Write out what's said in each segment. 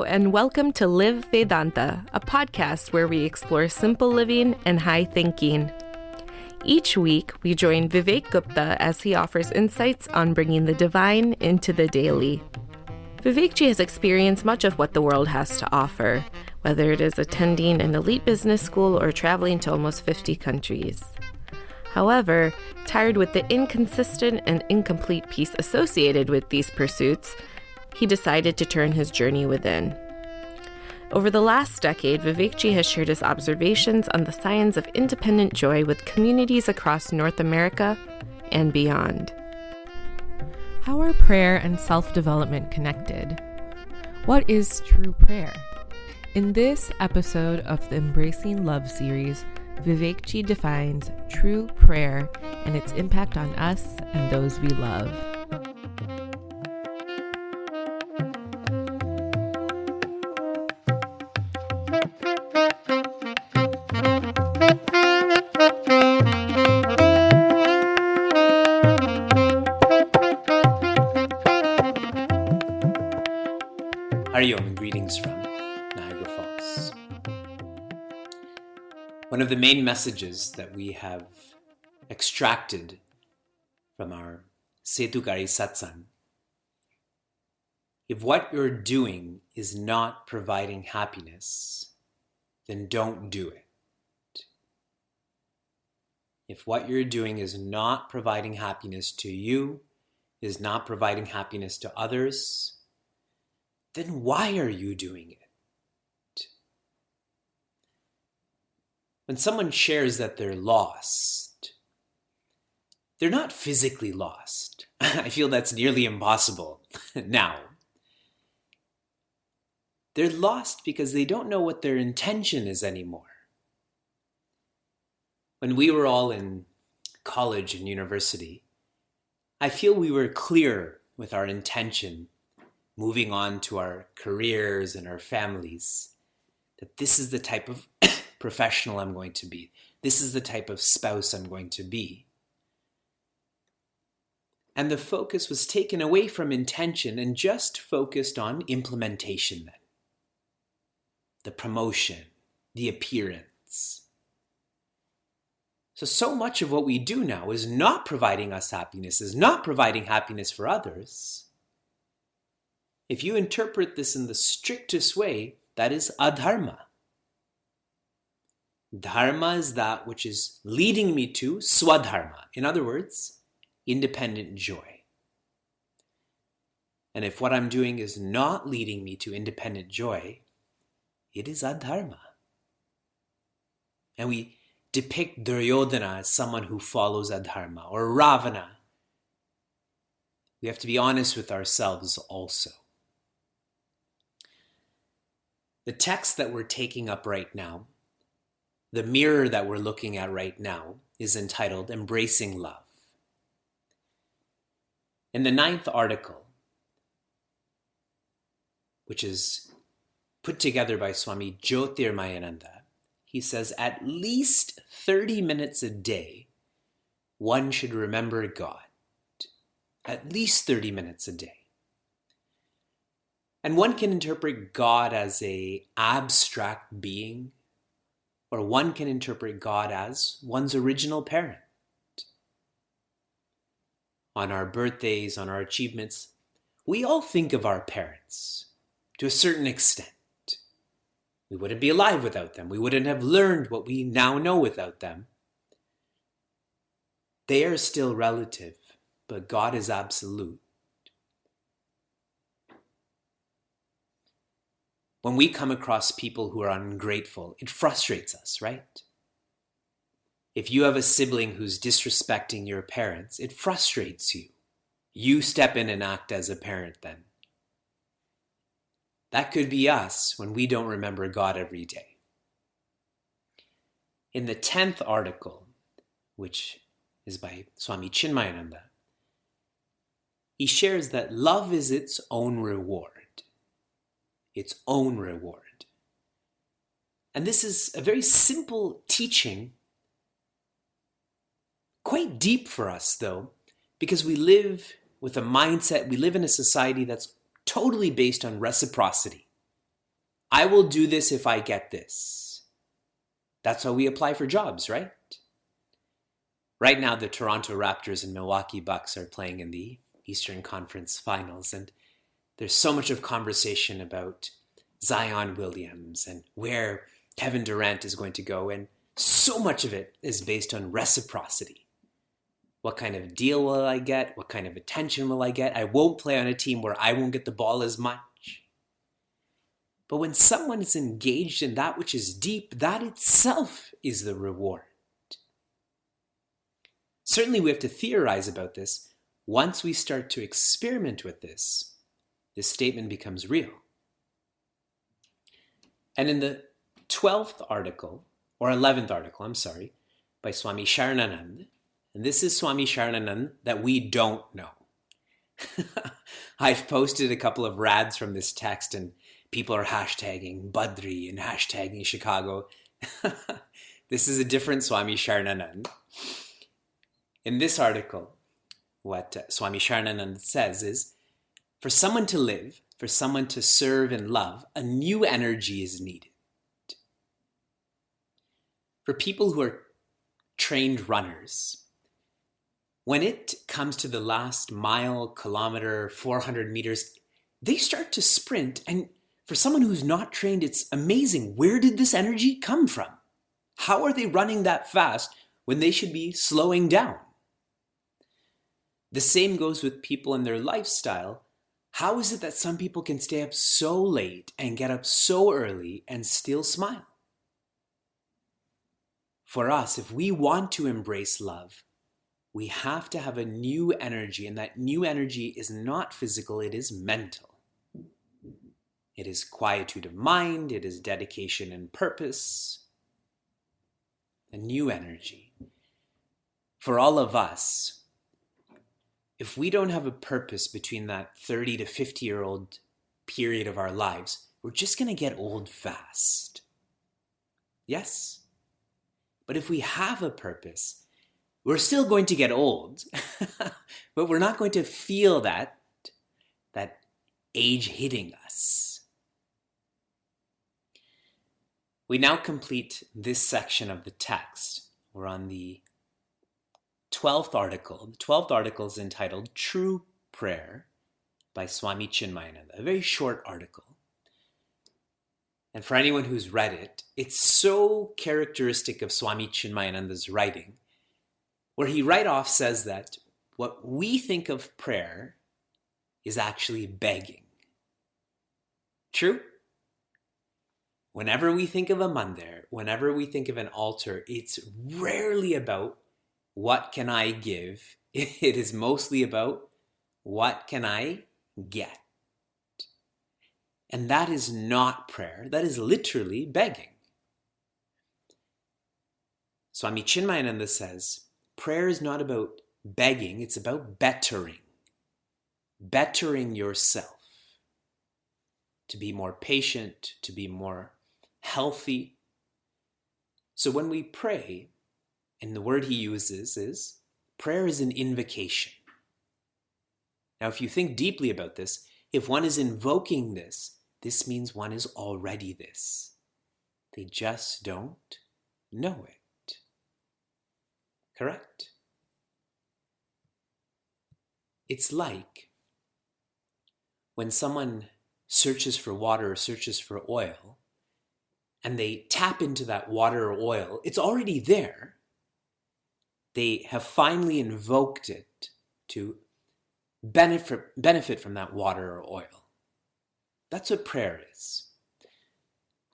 Hello, and welcome to Live Vedanta, a podcast where we explore simple living and high thinking. Each week, we join Vivek Gupta as he offers insights on bringing the divine into the daily. Vivekji has experienced much of what the world has to offer, whether it is attending an elite business school or traveling to almost 50 countries. However, tired with the inconsistent and incomplete peace associated with these pursuits, he decided to turn his journey within. Over the last decade, Vivekji has shared his observations on the science of independent joy with communities across North America and beyond. How are prayer and self-development connected? What is true prayer? In this episode of the Embracing Love series, Vivekji defines true prayer and its impact on us and those we love. Hariom and greetings from Niagara Falls. One of the main messages that we have extracted from our Setukari Satsang, if what you're doing is not providing happiness, then don't do it. If what you're doing is not providing happiness to you, is not providing happiness to others, then why are you doing it? When someone shares that they're lost, they're not physically lost. I feel that's nearly impossible now. They're lost because they don't know what their intention is anymore. When we were all in college and university, I feel we were clear with our intention moving on to our careers and our families, that this is the type of professional I'm going to be. This is the type of spouse I'm going to be. And the focus was taken away from intention and just focused on implementation then. The promotion, the appearance. So much of what we do now is not providing us happiness, is not providing happiness for others. If you interpret this in the strictest way, that is adharma. Dharma is that which is leading me to swadharma. In other words, independent joy. And if what I'm doing is not leading me to independent joy, it is adharma. And we depict Duryodhana as someone who follows adharma, or Ravana. We have to be honest with ourselves also. The text that we're taking up right now, the mirror that we're looking at right now, is entitled Embracing Love. In the 9th article, which is put together by Swami Jyotirmayananda, he says at least 30 minutes a day, one should remember God. At least 30 minutes a day. And one can interpret God as an abstract being, or one can interpret God as one's original parent. On our birthdays, on our achievements, we all think of our parents to a certain extent. We wouldn't be alive without them. We wouldn't have learned what we now know without them. They are still relative, but God is absolute. When we come across people who are ungrateful, it frustrates us, right? If you have a sibling who's disrespecting your parents, it frustrates you. You step in and act as a parent then. That could be us when we don't remember God every day. In the 10th article, which is by Swami Chinmayananda, he shares that love is its own reward. Its own reward. And this is a very simple teaching, quite deep for us though, because we live with a mindset, we live in a society that's totally based on reciprocity. I will do this if I get this. That's how we apply for jobs, right? Right now, the Toronto Raptors and Milwaukee Bucks are playing in the Eastern Conference Finals, and there's so much of conversation about Zion Williams and where Kevin Durant is going to go, and so much of it is based on reciprocity. What kind of deal will I get? What kind of attention will I get? I won't play on a team where I won't get the ball as much. But when someone is engaged in that which is deep, that itself is the reward. Certainly we have to theorize about this. Once we start to experiment with this statement becomes real. And in the 11th article, by Swami Sharananand, and this is Swami Sharananand that we don't know. I've posted a couple of rads from this text and people are hashtagging Badri and hashtagging Chicago. This is a different Swami Sharananand. In this article, what Swami Sharananand says is, for someone to live, for someone to serve and love, a new energy is needed. For people who are trained runners, when it comes to the last mile, kilometer, 400 meters, they start to sprint. And for someone who's not trained, it's amazing. Where did this energy come from? How are they running that fast when they should be slowing down? The same goes with people in their lifestyle. How is it that some people can stay up so late and get up so early and still smile? For us, if we want to embrace love, we have to have a new energy, and that new energy is not physical, it is mental. It is quietude of mind, it is dedication and purpose. A new energy. For all of us, if we don't have a purpose between that 30 to 50-year-old period of our lives, we're just going to get old fast. Yes? But if we have a purpose, we're still going to get old, but we're not going to feel that age hitting us. We now complete this section of the text. We're on the 12th article. The 12th article is entitled True Prayer by Swami Chinmayananda, a very short article. And for anyone who's read it, it's so characteristic of Swami Chinmayananda's writing, where he right off says that what we think of prayer is actually begging. True? Whenever we think of a mandir, whenever we think of an altar, it's rarely about what can I give? It is mostly about what can I get? And that is not prayer. That is literally begging. Swami Chinmayananda says, prayer is not about begging, it's about bettering. Bettering yourself. To be more patient, to be more healthy. So when we pray, and the word he uses is, prayer is an invocation. Now, if you think deeply about this, if one is invoking this, this means one is already this. They just don't know it. Correct? It's like when someone searches for water or searches for oil, and they tap into that water or oil, it's already there. They have finally invoked it to benefit from that water or oil. That's what prayer is.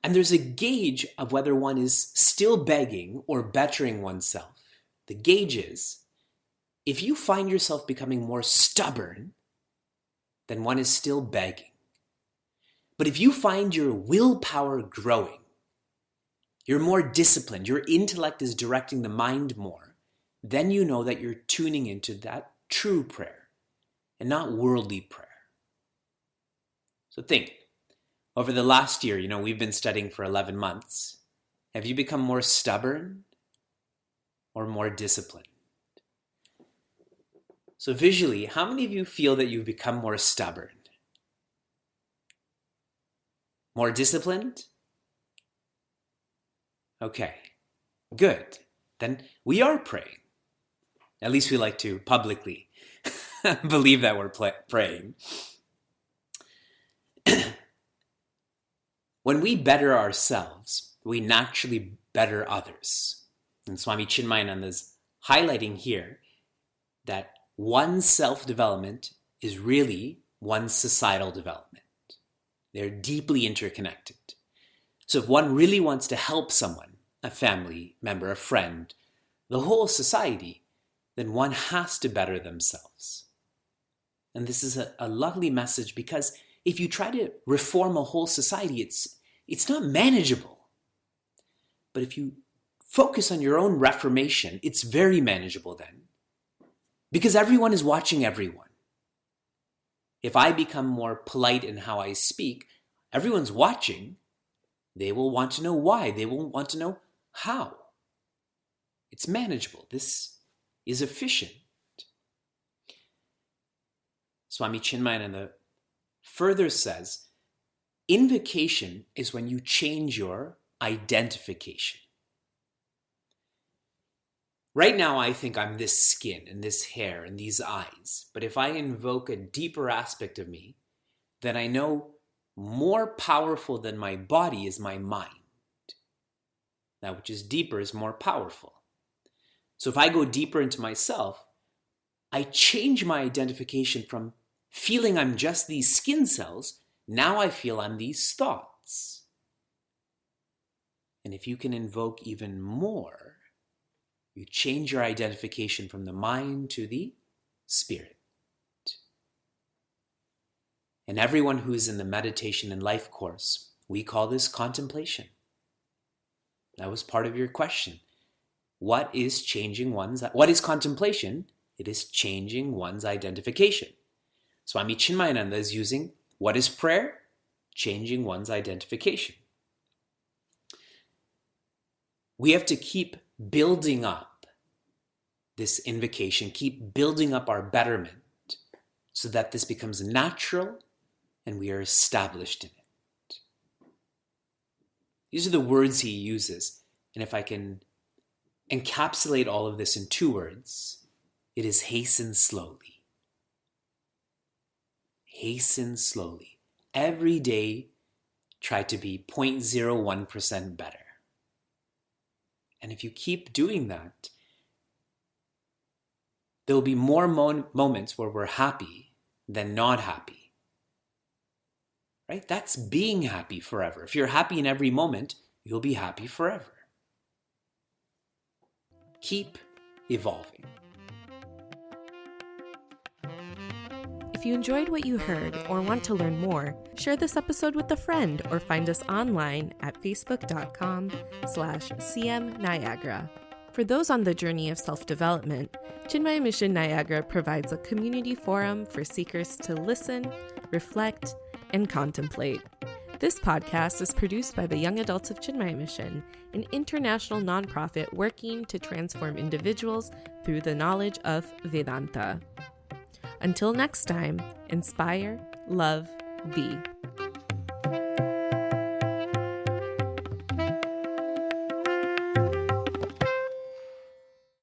And there's a gauge of whether one is still begging or bettering oneself. The gauge is, if you find yourself becoming more stubborn, then one is still begging. But if you find your willpower growing, you're more disciplined, your intellect is directing the mind more, then you know that you're tuning into that true prayer and not worldly prayer. So think, over the last year, we've been studying for 11 months. Have you become more stubborn or more disciplined? So visually, how many of you feel that you've become more stubborn? More disciplined? Okay, good. Then we are praying. At least we like to publicly believe that we're praying. When we better ourselves, we naturally better others. And Swami Chinmayananda is highlighting here that one's self-development is really one's societal development. They're deeply interconnected. So if one really wants to help someone, a family member, a friend, the whole society, then one has to better themselves. And this is a lovely message, because if you try to reform a whole society, it's not manageable. But if you focus on your own reformation, it's very manageable then. Because everyone is watching everyone. If I become more polite in how I speak, everyone's watching. They will want to know why. They will want to know how. It's manageable. This is efficient. Swami Chinmayananda further says, invocation is when you change your identification. Right now, I think I'm this skin and this hair and these eyes. But if I invoke a deeper aspect of me, then I know more powerful than my body is my mind. That which is deeper is more powerful. So if I go deeper into myself, I change my identification from feeling I'm just these skin cells. Now I feel I'm these thoughts. And if you can invoke even more, you change your identification from the mind to the spirit. And everyone who's in the meditation and life course, we call this contemplation. That was part of your question. What is contemplation? It is changing one's identification. Swami Chinmayananda is using, what is prayer? Changing one's identification. We have to keep building up this invocation, keep building up our betterment so that this becomes natural and we are established in it. These are the words he uses. And if I can encapsulate all of this in 2 words, it is hasten slowly. Hasten slowly. Every day, try to be 0.01% better. And if you keep doing that, there will be more moments where we're happy than not happy. Right? That's being happy forever. If you're happy in every moment, you'll be happy forever. Keep evolving. If you enjoyed what you heard or want to learn more, share this episode with a friend or find us online at facebook.com/cmniagara. For those on the journey of self-development, Chinmaya Mission Niagara provides a community forum for seekers to listen, reflect, and contemplate. This podcast is produced by the Young Adults of Chinmaya Mission, an international nonprofit working to transform individuals through the knowledge of Vedanta. Until next time, inspire, love, be.